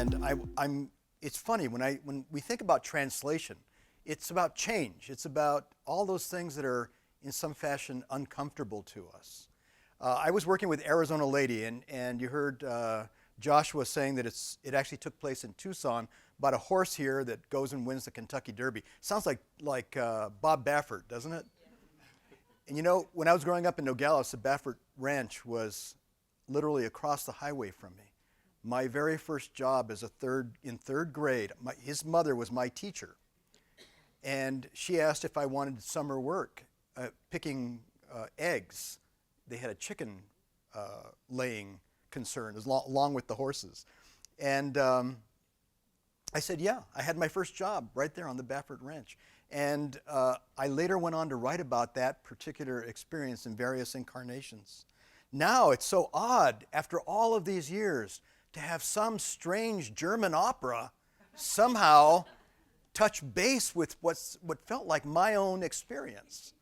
And it's funny, when we think about translation, it's about change. It's about all those things that are in some fashion uncomfortable to us. I was working with Arizona Lady, and you heard Joshua saying that it actually took place in Tucson, about a horse here that goes and wins the Kentucky Derby. Sounds like Bob Baffert, doesn't it? And you know, when I was growing up in Nogales, the Baffert Ranch was literally across the highway from me. My very first job as in third grade, his mother was my teacher. And she asked if I wanted summer work picking eggs. They had a chicken laying concern along with the horses. And I said, yeah. I had my first job right there on the Baffert Ranch. And I later went on to write about that particular experience in various incarnations. Now it's so odd, after all of these years, to have some strange German opera somehow touch base with what felt like my own experience.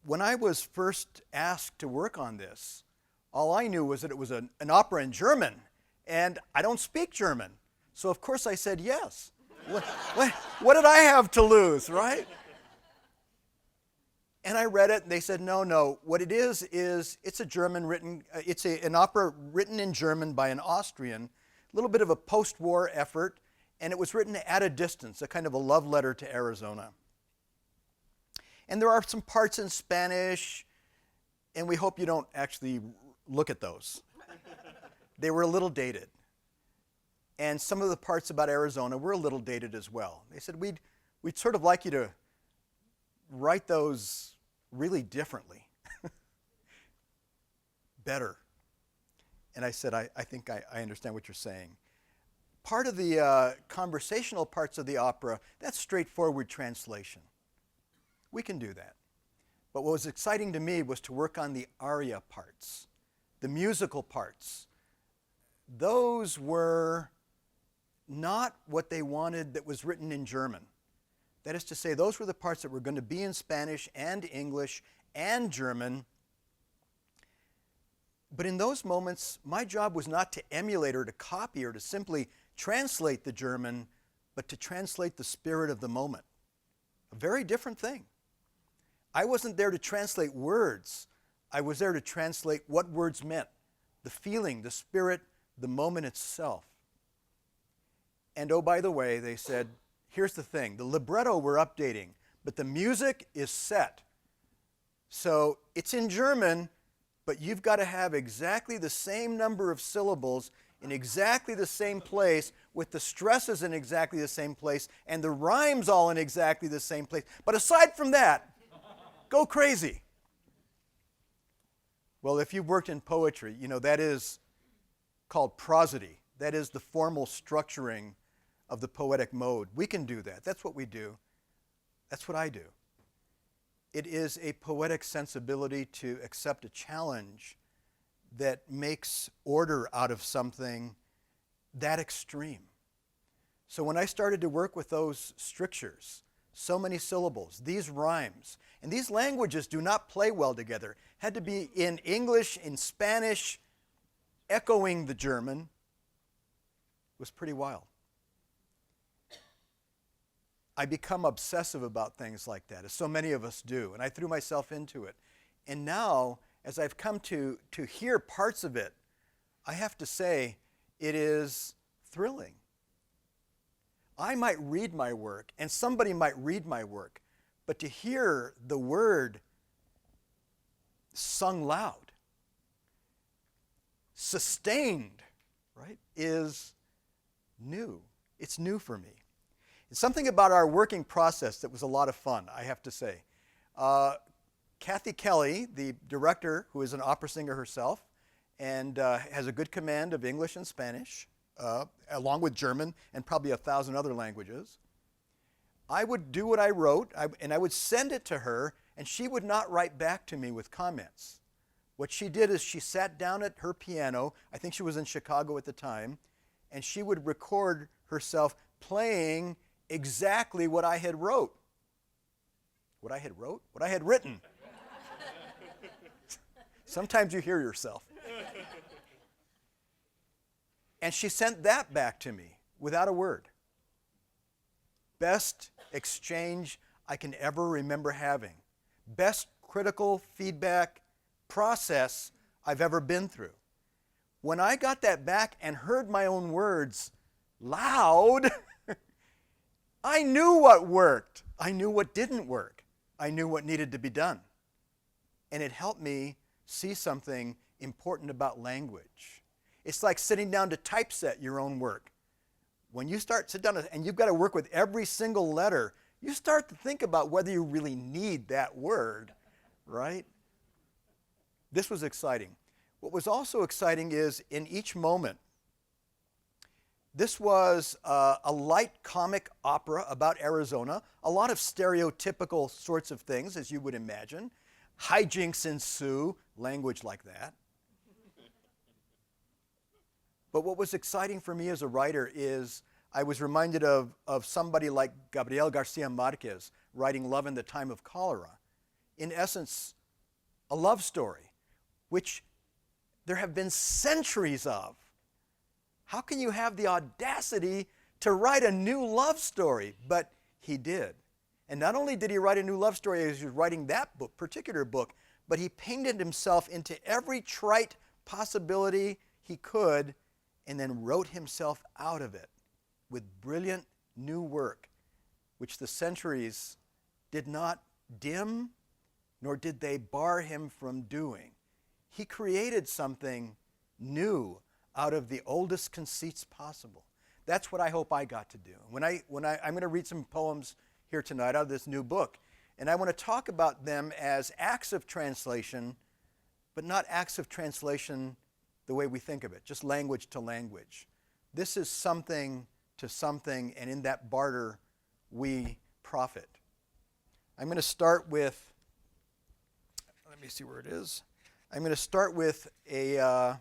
When I was first asked to work on this, all I knew was that it was an opera in German, and I don't speak German. So of course I said yes. What did I have to lose, right? And I read it, and they said, no. What it is it's a German written, it's an opera written in German by an Austrian, a little bit of a post-war effort, and it was written at a distance, a kind of a love letter to Arizona. And there are some parts in Spanish, and we hope you don't actually look at those. They were a little dated. And some of the parts about Arizona were a little dated as well. They said, we'd sort of like you to write those really differently, better. And I said, I think I understand what you're saying. Part of the conversational parts of the opera, that's straightforward translation. We can do that. But what was exciting to me was to work on the aria parts, the musical parts. Those were not what they wanted that was written in German. That is to say, those were the parts that were going to be in Spanish and English and German. But in those moments, my job was not to emulate or to copy or to simply translate the German, but to translate the spirit of the moment. A very different thing. I wasn't there to translate words. I was there to translate what words meant, the feeling, the spirit, the moment itself. And oh, by the way, they said, here's the thing, the libretto we're updating, but the music is set. So it's in German, but you've got to have exactly the same number of syllables in exactly the same place, with the stresses in exactly the same place, and the rhymes all in exactly the same place. But aside from that, go crazy. Well, if you've worked in poetry, you know that is called prosody. That is the formal structuring of the poetic mode. We can do that. That's what we do. That's what I do. It is a poetic sensibility to accept a challenge that makes order out of something that extreme. So when I started to work with those strictures, so many syllables, these rhymes, and these languages do not play well together. Had to be in English, in Spanish, echoing the German. It was pretty wild. I become obsessive about things like that, as so many of us do, and I threw myself into it. And now, as I've come to hear parts of it, I have to say it is thrilling. I might read my work, and somebody might read my work, but to hear the word sung loud, sustained, right, is new. It's new for me. It's something about our working process that was a lot of fun, I have to say. Kathy Kelly, the director, who is an opera singer herself and has a good command of English and Spanish, along with German and probably 1,000 other languages. I would do what I wrote, and I would send it to her, and she would not write back to me with comments. What she did is she sat down at her piano, I think she was in Chicago at the time, and she would record herself playing exactly what I had wrote. What I had wrote? What I had written. Sometimes you hear yourself. And she sent that back to me without a word. Best exchange I can ever remember having. Best critical feedback process I've ever been through. When I got that back and heard my own words loud, I knew what worked. I knew what didn't work. I knew what needed to be done. And it helped me see something important about language. It's like sitting down to typeset your own work. When you sit down and you've got to work with every single letter, you start to think about whether you really need that word, right? This was exciting. What was also exciting is in each moment, this was a light comic opera about Arizona, a lot of stereotypical sorts of things, as you would imagine. Hijinks ensue, language like that. But what was exciting for me as a writer is I was reminded of somebody like Gabriel Garcia Marquez writing Love in the Time of Cholera. In essence, a love story, which there have been centuries of. How can you have the audacity to write a new love story? But he did. And not only did he write a new love story as he was writing that book, particular book, but he painted himself into every trite possibility he could and then wrote himself out of it with brilliant new work, which the centuries did not dim, nor did they bar him from doing. He created something new out of the oldest conceits possible. That's what I hope I got to do. I'm going to read some poems here tonight out of this new book, and I want to talk about them as acts of translation, but not acts of translation the way we think of it, just language to language. This is something to something, and in that barter, we profit. I'm going to start with, let me see where it is. I'm going to start with a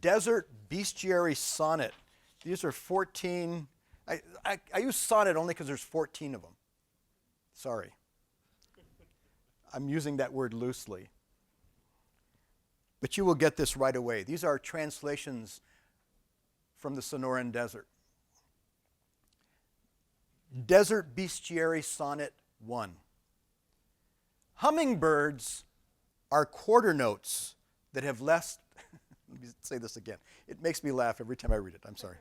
desert bestiary sonnet. These are 14. I use sonnet only because there's 14 of them. Sorry. I'm using that word loosely. But you will get this right away. These are translations from the Sonoran Desert. Desert Bestiary Sonnet 1. Hummingbirds are quarter notes that have left, let me say this again. It makes me laugh every time I read it. I'm sorry.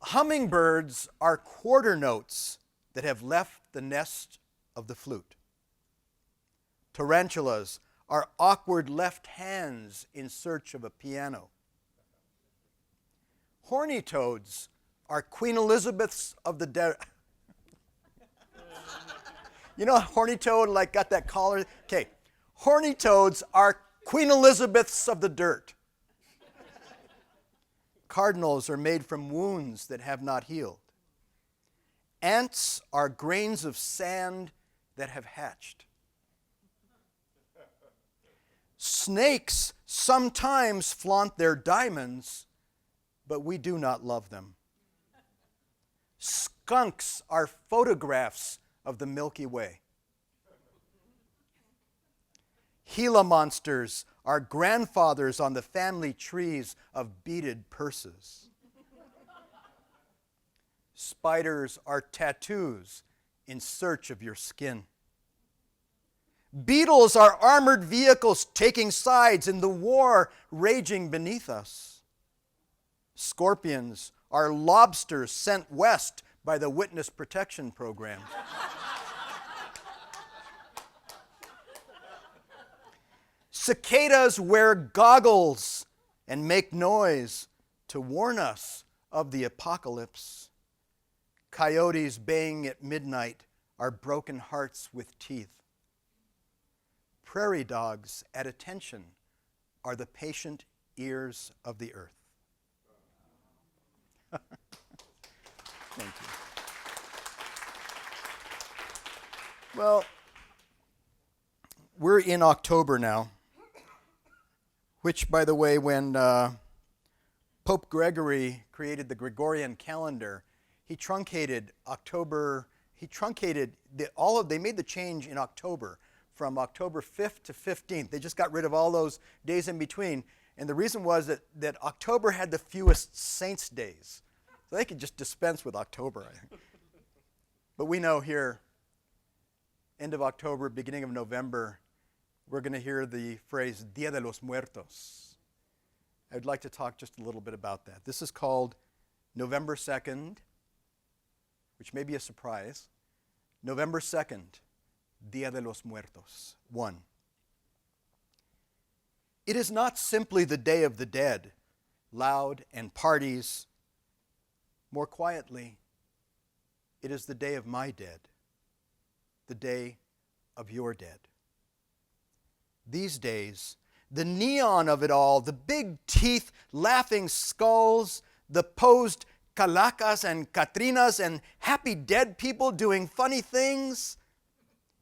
Hummingbirds are quarter notes that have left the nest of the flute. Tarantulas are awkward left hands in search of a piano. Horny toads are Queen Elizabeths of the desert. You know, a horny toad like got that collar? Okay, horny toads are Queen Elizabeths of the dirt. Cardinals are made from wounds that have not healed. Ants are grains of sand that have hatched. Snakes sometimes flaunt their diamonds, but we do not love them. Skunks are photographs of the Milky Way. Gila monsters are grandfathers on the family trees of beaded purses. Spiders are tattoos in search of your skin. Beetles are armored vehicles taking sides in the war raging beneath us. Scorpions are lobsters sent west by the Witness Protection Program. Cicadas wear goggles and make noise to warn us of the apocalypse. Coyotes baying at midnight are broken hearts with teeth. Prairie dogs at attention are the patient ears of the earth. Thank you. Well, we're in October now, which, by the way, when Pope Gregory created the Gregorian calendar, he truncated October. They made the change in October from October 5th to 15th. They just got rid of all those days in between. And the reason was that October had the fewest saints' days. So they could just dispense with October, I think. But we know here, end of October, beginning of November, we're going to hear the phrase Dia de los Muertos. I'd like to talk just a little bit about that. This is called November 2nd, which may be a surprise. November 2nd, Dia de los Muertos. 1. It is not simply the Day of the Dead, loud and parties. More quietly, it is the day of my dead, the day of your dead. These days, the neon of it all, the big teeth, laughing skulls, the posed calacas and catrinas and happy dead people doing funny things,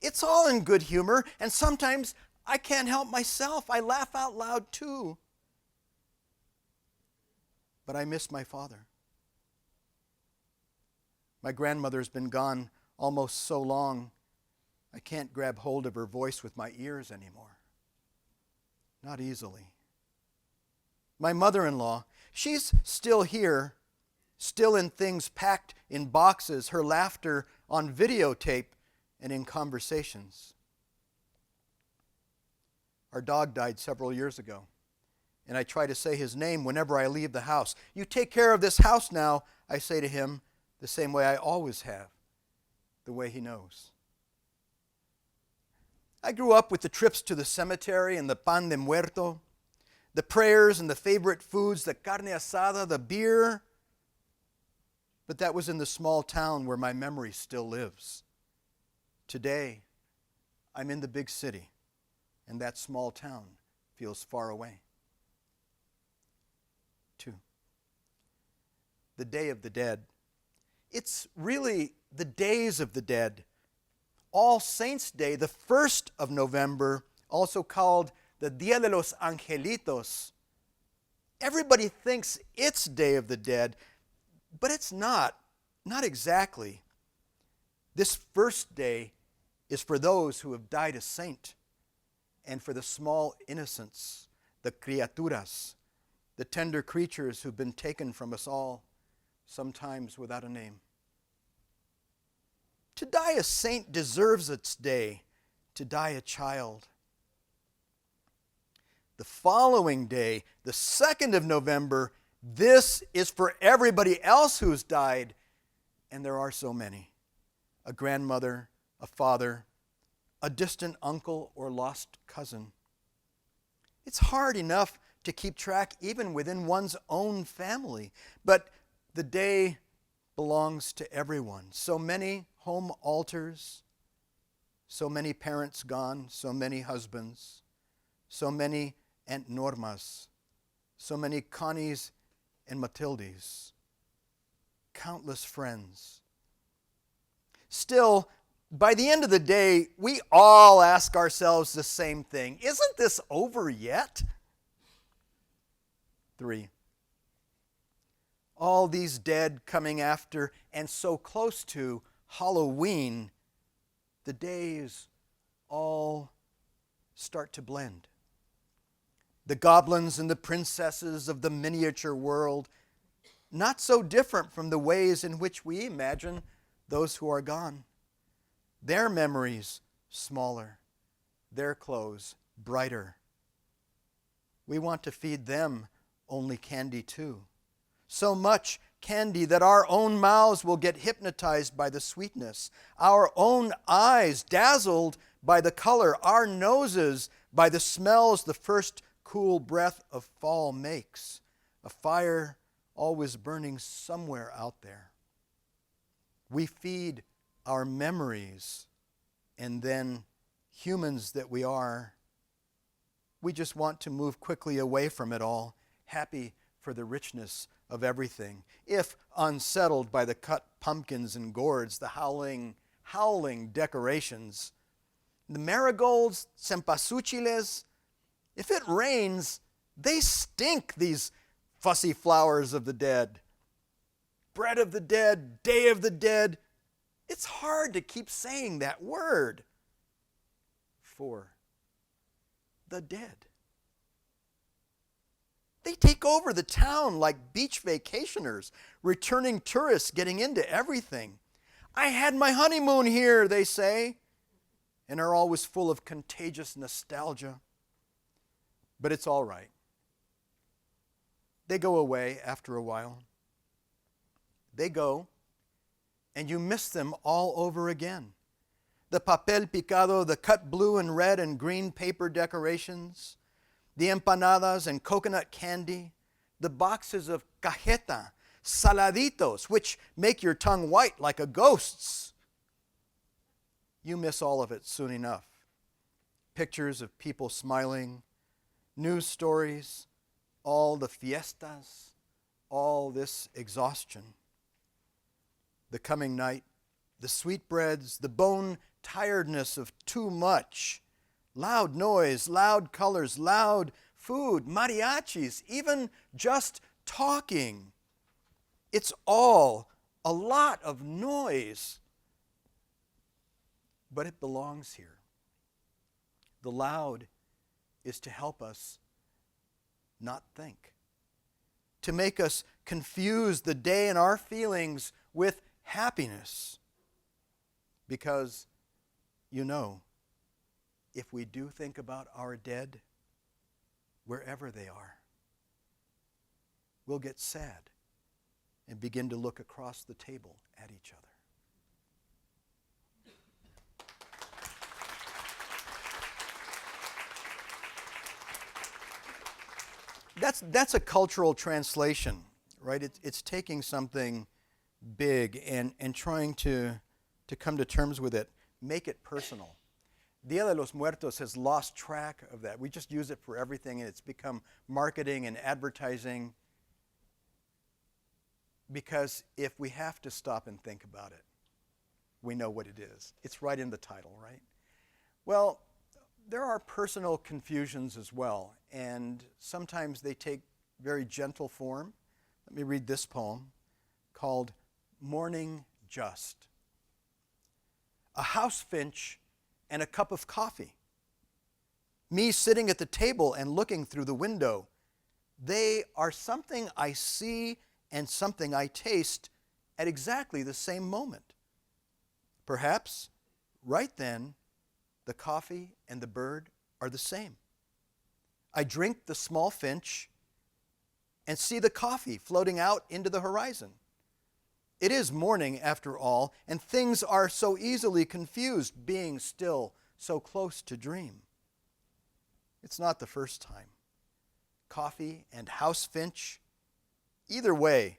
it's all in good humor, and sometimes I can't help myself. I laugh out loud too. But I miss my father. My grandmother's been gone almost so long, I can't grab hold of her voice with my ears anymore. Not easily. My mother-in-law, she's still here, still in things packed in boxes, her laughter on videotape and in conversations. Our dog died several years ago, and I try to say his name whenever I leave the house. You take care of this house now, I say to him, the same way I always have, the way he knows. I grew up with the trips to the cemetery and the pan de muerto, the prayers and the favorite foods, the carne asada, the beer. But that was in the small town where my memory still lives. Today, I'm in the big city, and that small town feels far away. 2. The Day of the Dead. It's really the days of the dead. All Saints' Day, the 1st of November, also called the Dia de los Angelitos. Everybody thinks it's Day of the Dead, but it's not. Not exactly. This first day is for those who have died a saint, and for the small innocents, the criaturas, the tender creatures who've been taken from us all, sometimes without a name. To die a saint deserves its day. To die a child. The following day, the 2nd of November, this is for everybody else who's died, and there are so many. A grandmother, a father, a distant uncle or lost cousin. It's hard enough to keep track even within one's own family, but the day belongs to everyone. So many home altars, so many parents gone, so many husbands, so many Aunt Normas, so many Connies and Matildes, countless friends. Still, by the end of the day, we all ask ourselves the same thing. Isn't this over yet? 3. All these dead coming after and so close to Halloween, the days all start to blend. The goblins and the princesses of the miniature world, not so different from the ways in which we imagine those who are gone. Their memories smaller, their clothes brighter. We want to feed them only candy too. So much candy that our own mouths will get hypnotized by the sweetness, our own eyes dazzled by the color, our noses by the smells the first cool breath of fall makes, a fire always burning somewhere out there. We feed our memories, and then, humans that we are, we just want to move quickly away from it all, happy for the richness of everything. If unsettled by the cut pumpkins and gourds, the howling decorations, the marigolds, cempasúchiles, if it rains, they stink, these fussy flowers of the dead. Bread of the dead, day of the dead. It's hard to keep saying that word. 4. The dead. They take over the town like beach vacationers, returning tourists getting into everything. I had my honeymoon here, they say, and are always full of contagious nostalgia. But it's all right. They go away after a while. They go, and you miss them all over again. The papel picado, the cut blue and red and green paper decorations, the empanadas and coconut candy, the boxes of cajeta, saladitos, which make your tongue white like a ghost's. You miss all of it soon enough. Pictures of people smiling, news stories, all the fiestas, all this exhaustion. The coming night, the sweetbreads, the bone tiredness of too much, loud noise, loud colors, loud food, mariachis, even just talking. It's all a lot of noise, but it belongs here. The loud is to help us not think, to make us confuse the day and our feelings with happiness. Because, you know, if we do think about our dead, wherever they are, we'll get sad and begin to look across the table at each other. That's a cultural translation, right? It's taking something big and trying to come to terms with it, make it personal. Dia de los Muertos has lost track of that. We just use it for everything, and it's become marketing and advertising. Because if we have to stop and think about it, we know what it is. It's right in the title, right? Well, there are personal confusions as well, and sometimes they take very gentle form. Let me read this poem called Morning Just. A house finch and a cup of coffee. Me sitting at the table and looking through the window. They are something I see and something I taste at exactly the same moment. Perhaps, right then, the coffee and the bird are the same. I drink the small finch and see the coffee floating out into the horizon. It is morning, after all, and things are so easily confused, being still so close to dream. It's not the first time. Coffee and house finch, either way,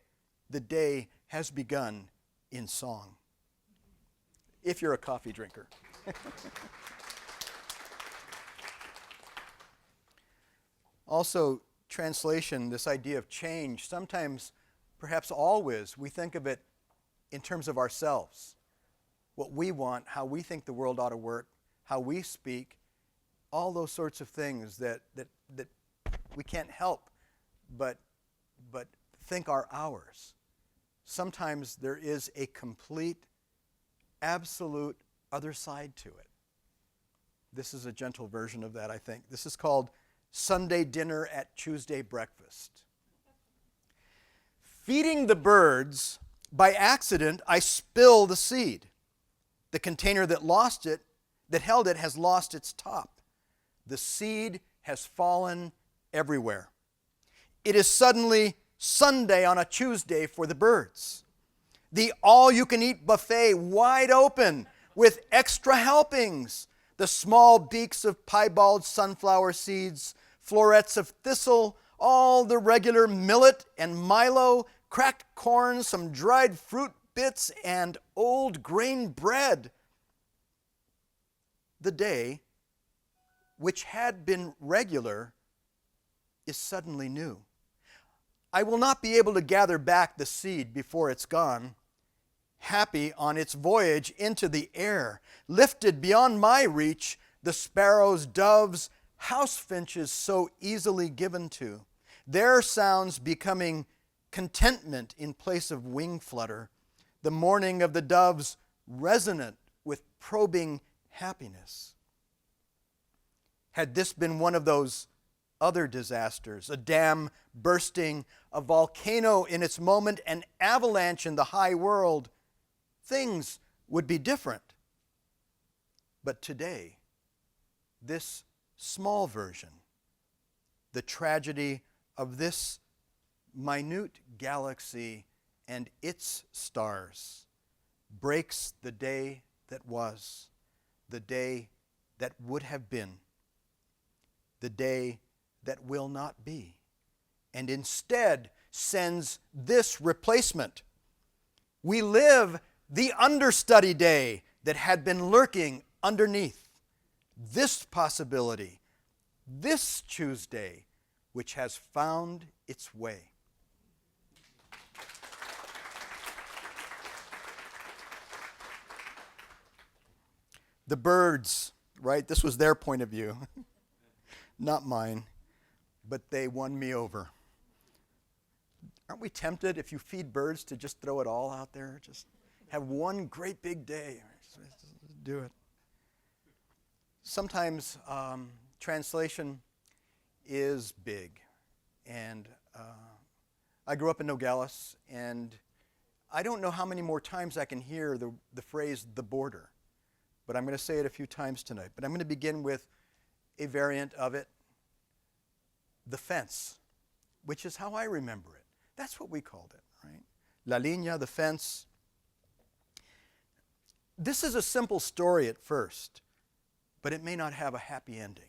the day has begun in song. If you're a coffee drinker. Also, translation, this idea of change, sometimes, perhaps always, we think of it in terms of ourselves. What we want, how we think the world ought to work, how we speak, all those sorts of things that we can't help but think are ours. Sometimes there is a complete, absolute other side to it. This is a gentle version of that, I think. This is called Sunday dinner at Tuesday breakfast. Feeding the birds, by accident, I spill the seed. The container that held it has lost its top. The seed has fallen everywhere. It is suddenly Sunday on a Tuesday for the birds. The all-you-can-eat buffet wide open with extra helpings. The small beaks of piebald sunflower seeds, florets of thistle, all the regular millet and milo, cracked corn, some dried fruit bits, and old grain bread. The day, which had been regular, is suddenly new. I will not be able to gather back the seed before it's gone. Happy on its voyage into the air, lifted beyond my reach, the sparrows, doves, house finches so easily given to, their sounds becoming contentment in place of wing flutter, the morning of the doves resonant with probing happiness. Had this been one of those other disasters, a dam bursting, a volcano in its moment, an avalanche in the high world, things would be different. But today, this small version, the tragedy of this minute galaxy and its stars, breaks the day that was, the day that would have been, the day that will not be, and instead sends this replacement. We live the understudy day that had been lurking underneath, this possibility, this Tuesday, which has found its way. The birds, right? This was their point of view, not mine, but they won me over. Aren't we tempted, if you feed birds, to just throw it all out there? Just have one great big day. Just do it. Sometimes translation is big. And I grew up in Nogales, and I don't know how many more times I can hear the phrase, the border. But I'm going to say it a few times tonight. But I'm going to begin with a variant of it, the fence, which is how I remember it. That's what we called it, right? La línea, the fence. This is a simple story at first, but it may not have a happy ending.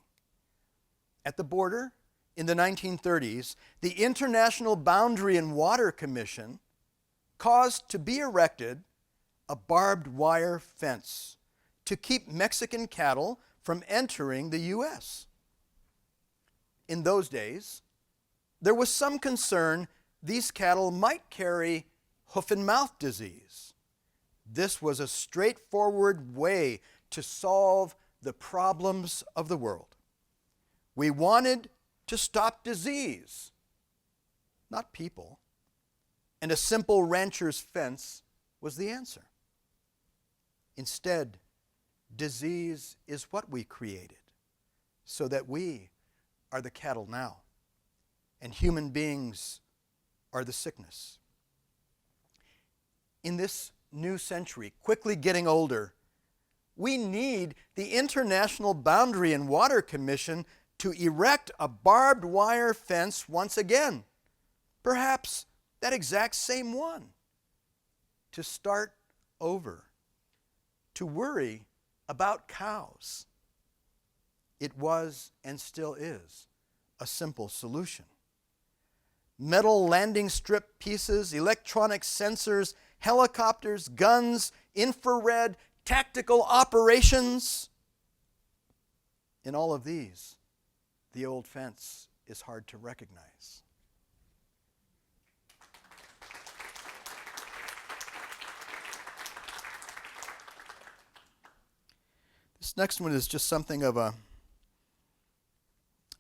At the border, in the 1930s, the International Boundary and Water Commission caused to be erected a barbed wire fence to keep Mexican cattle from entering the U.S. In those days, there was some concern these cattle might carry hoof and mouth disease. This was a straightforward way to solve the problems of the world. We wanted to stop disease, not people. And a simple rancher's fence was the answer. Instead, disease is what we created, so that we are the cattle now, and human beings are the sickness. In this new century, quickly getting older, we need the International Boundary and Water Commission to erect a barbed wire fence once again, perhaps that exact same one, to start over, to worry about cows. It was and still is a simple solution. Metal landing strip pieces, electronic sensors, helicopters, guns, infrared, tactical operations. In all of these, the old fence is hard to recognize. This next one is just something of a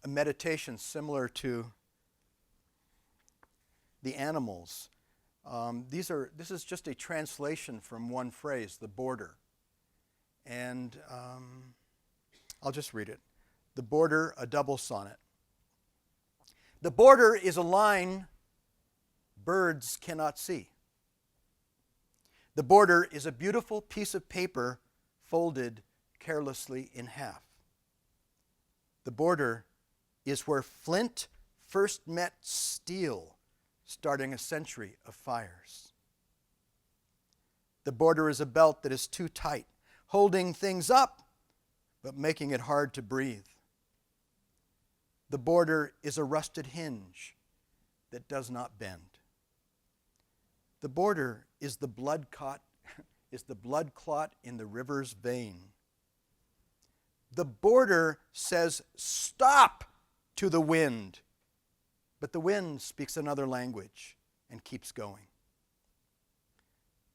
meditation similar to the animals. This is just a translation from one phrase, the border. And I'll just read it. The border, a double sonnet. The border is a line birds cannot see. The border is a beautiful piece of paper folded carelessly in half. The border is where flint first met steel, starting a century of fires. The border is a belt that is too tight, holding things up, but making it hard to breathe. The border is a rusted hinge that does not bend. The border is the blood clot in the river's vein. The border says stop to the wind, but the wind speaks another language and keeps going.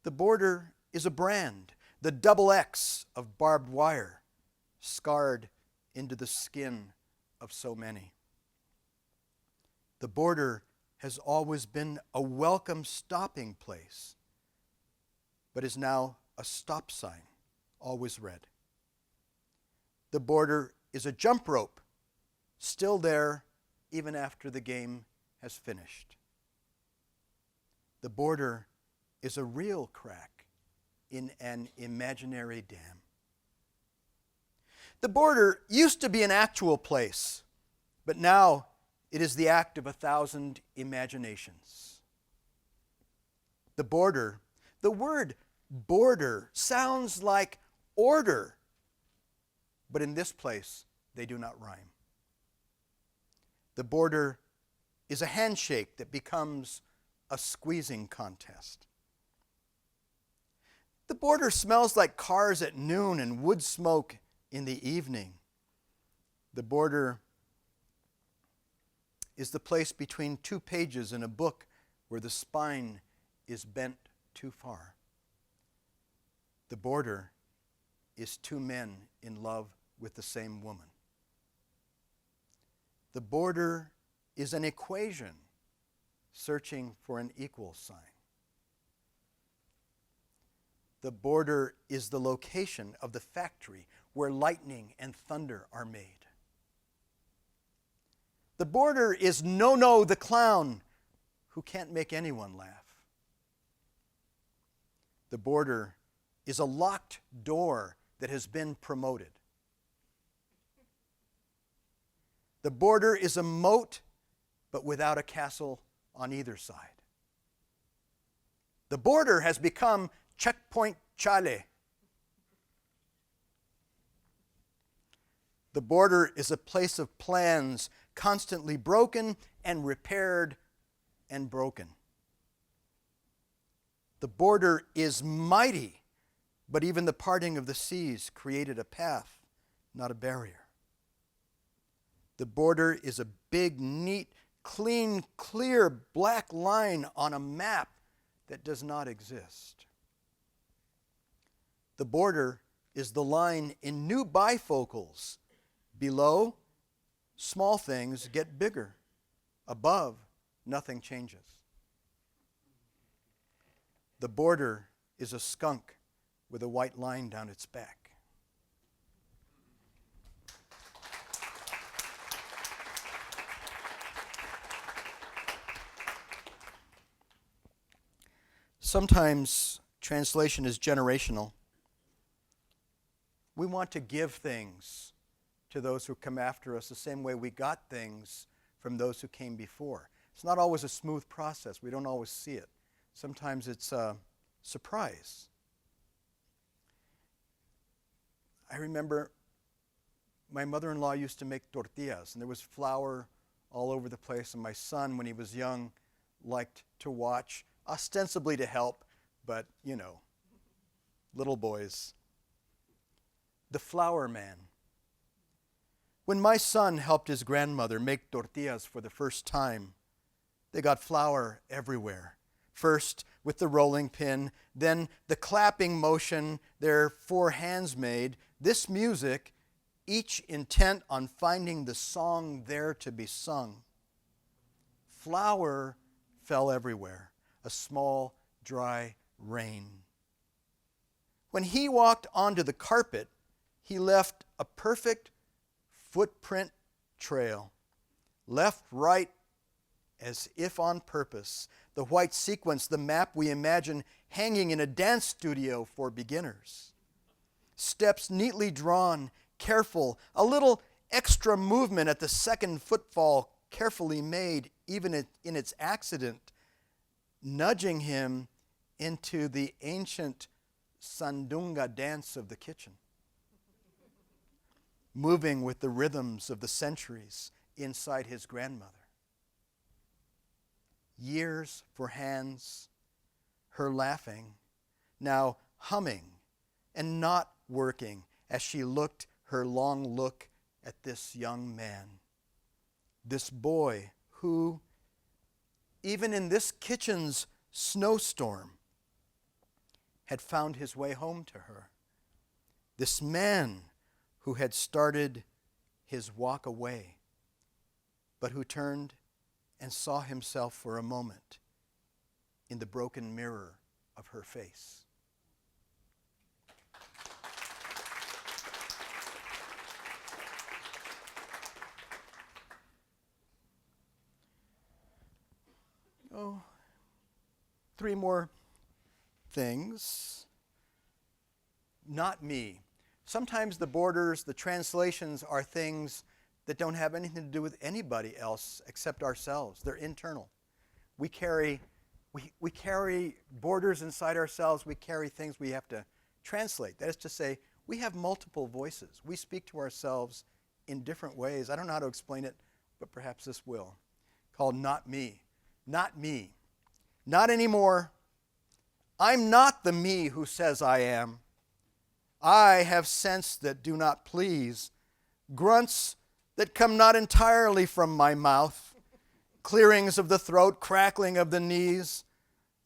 The border is a brand, the double X of barbed wire, scarred into the skin of so many. The border has always been a welcome stopping place, but is now a stop sign, always red. The border is a jump rope, still there even after the game has finished. The border is a real crack in an imaginary dam. The border used to be an actual place, but now it is the act of 1,000 imaginations. The border, the word border sounds like order, but in this place they do not rhyme. The border is a handshake that becomes a squeezing contest. The border smells like cars at noon and wood smoke in the evening. The border is the place between two pages in a book where the spine is bent too far. The border is two men in love with the same woman. The border is an equation searching for an equal sign. The border is the location of the factory where lightning and thunder are made. The border is No-No the clown who can't make anyone laugh. The border is a locked door that has been promoted. The border is a moat, but without a castle on either side. The border has become Checkpoint Chale. The border is a place of plans constantly broken and repaired and broken. The border is mighty, but even the parting of the seas created a path, not a barrier. The border is a big, neat, clean, clear black line on a map that does not exist. The border is the line in new bifocals. Below, small things get bigger. Above, nothing changes. The border is a skunk with a white line down its back. Sometimes translation is generational. We want to give things to those who come after us the same way we got things from those who came before. It's not always a smooth process. We don't always see it. Sometimes it's a surprise. I remember my mother-in-law used to make tortillas, and there was flour all over the place, and my son, when he was young, liked to watch, ostensibly to help, but, you know, little boys. The Flour Man. When my son helped his grandmother make tortillas for the first time, they got flour everywhere. First with the rolling pin, then the clapping motion their four hands made. This music, each intent on finding the song there to be sung. Flour fell everywhere, a small, dry rain. When he walked onto the carpet, he left a perfect footprint trail, left, right, as if on purpose. The white sequence, the map we imagine hanging in a dance studio for beginners. Steps neatly drawn, careful, a little extra movement at the second footfall, carefully made, even in its accident, nudging him into the ancient sandunga dance of the kitchen, moving with the rhythms of the centuries inside his grandmother. Years for hands, her laughing, now humming and not working as she looked her long look at this young man, this boy who, even in this kitchen's snowstorm, had found his way home to her. This man who had started his walk away, but who turned and saw himself for a moment in the broken mirror of her face. three more things. Not me. Sometimes the borders, the translations are things that don't have anything to do with anybody else except ourselves. They're internal. We carry borders inside ourselves. We carry things we have to translate. That is to say, we have multiple voices. We speak to ourselves in different ways. I don't know how to explain it, but perhaps this will. Called not me. Not me. Not anymore. I'm not the me who says I am. I have scents that do not please, grunts that come not entirely from my mouth, clearings of the throat, crackling of the knees.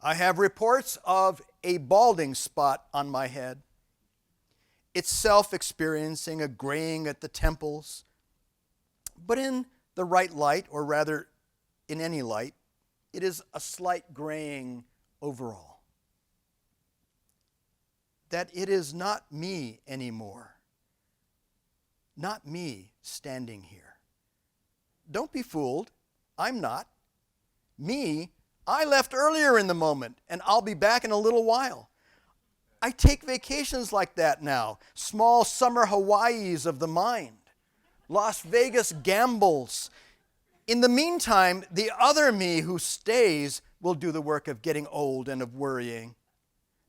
I have reports of a balding spot on my head, itself experiencing a graying at the temples, but in the right light, or rather in any light, it is a slight graying overall. That it is not me anymore. Not me standing here. Don't be fooled. I'm not. Me, I left earlier in the moment, and I'll be back in a little while. I take vacations like that now. Small summer Hawaiis of the mind. Las Vegas gambles. In the meantime, the other me who stays will do the work of getting old and of worrying.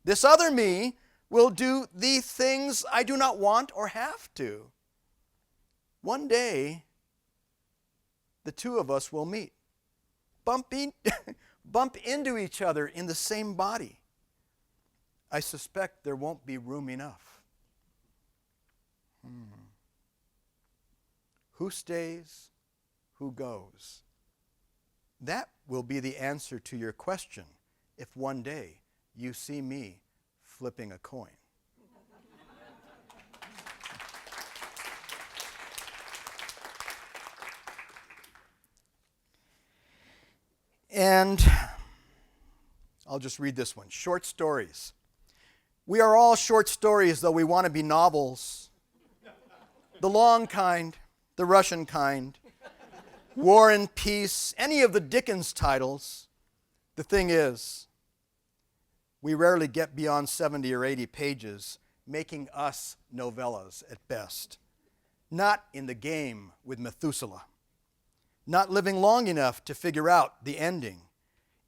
This other me will do the things I do not want or have to. One day, the two of us will meet, bump into each other in the same body. I suspect there won't be room enough. Who stays? Who goes? That will be the answer to your question if one day you see me flipping a coin. And I'll just read this one. Short stories. We are all short stories, though we want to be novels. The long kind, the Russian kind, War and Peace, any of the Dickens titles. The thing is, we rarely get beyond 70 or 80 pages, making us novellas at best. Not in the game with Methuselah. Not living long enough to figure out the ending.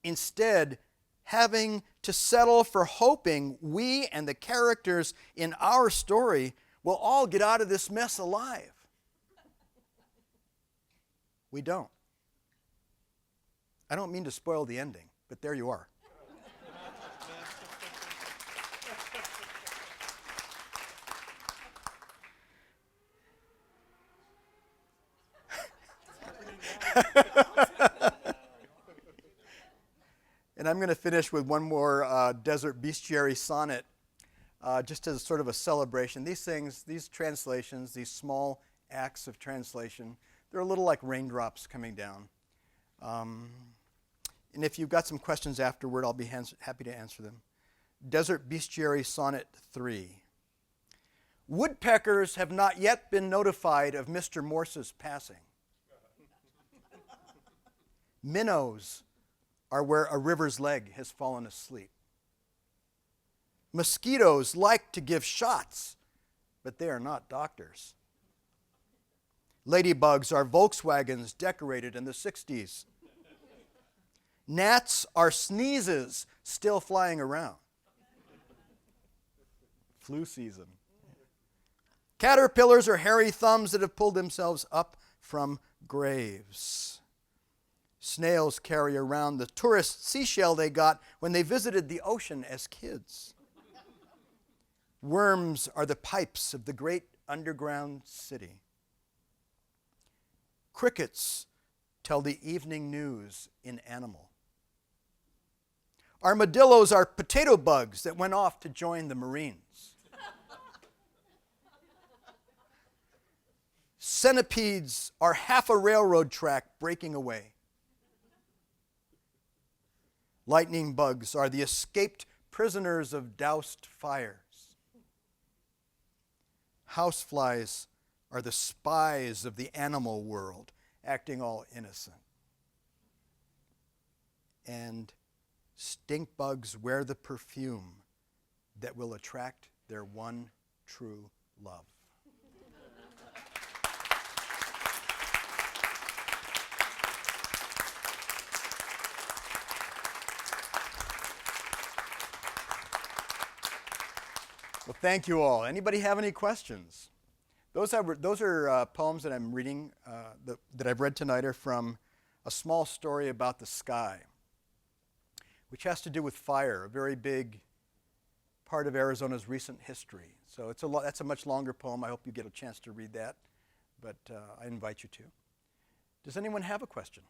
Instead, having to settle for hoping we and the characters in our story will all get out of this mess alive. We don't. I don't mean to spoil the ending, but there you are. And I'm going to finish with one more Desert Bestiary sonnet, just as sort of a celebration. These things, these translations, these small acts of translation, they're a little like raindrops coming down. And if you've got some questions afterward, I'll be happy to answer them. Desert Bestiary Sonnet 3. Woodpeckers have not yet been notified of Mr. Morse's passing. Minnows are where a river's leg has fallen asleep. Mosquitoes like to give shots, but they are not doctors. Ladybugs are Volkswagens decorated in the 60s. Gnats are sneezes still flying around. Flu season. Caterpillars are hairy thumbs that have pulled themselves up from graves. Snails carry around the tourist seashell they got when they visited the ocean as kids. Worms are the pipes of the great underground city. Crickets tell the evening news in animal. Armadillos are potato bugs that went off to join the Marines. Centipedes are half a railroad track breaking away. Lightning bugs are the escaped prisoners of doused fires. Houseflies are the spies of the animal world, acting all innocent. And stink bugs wear the perfume that will attract their one true love. Well, thank you all. Anybody have any questions? Those are poems that I'm reading, that I've read tonight are from a small story about the sky, which has to do with fire, a very big part of Arizona's recent history. So that's a much longer poem. I hope you get a chance to read that, but I invite you to. Does anyone have a question?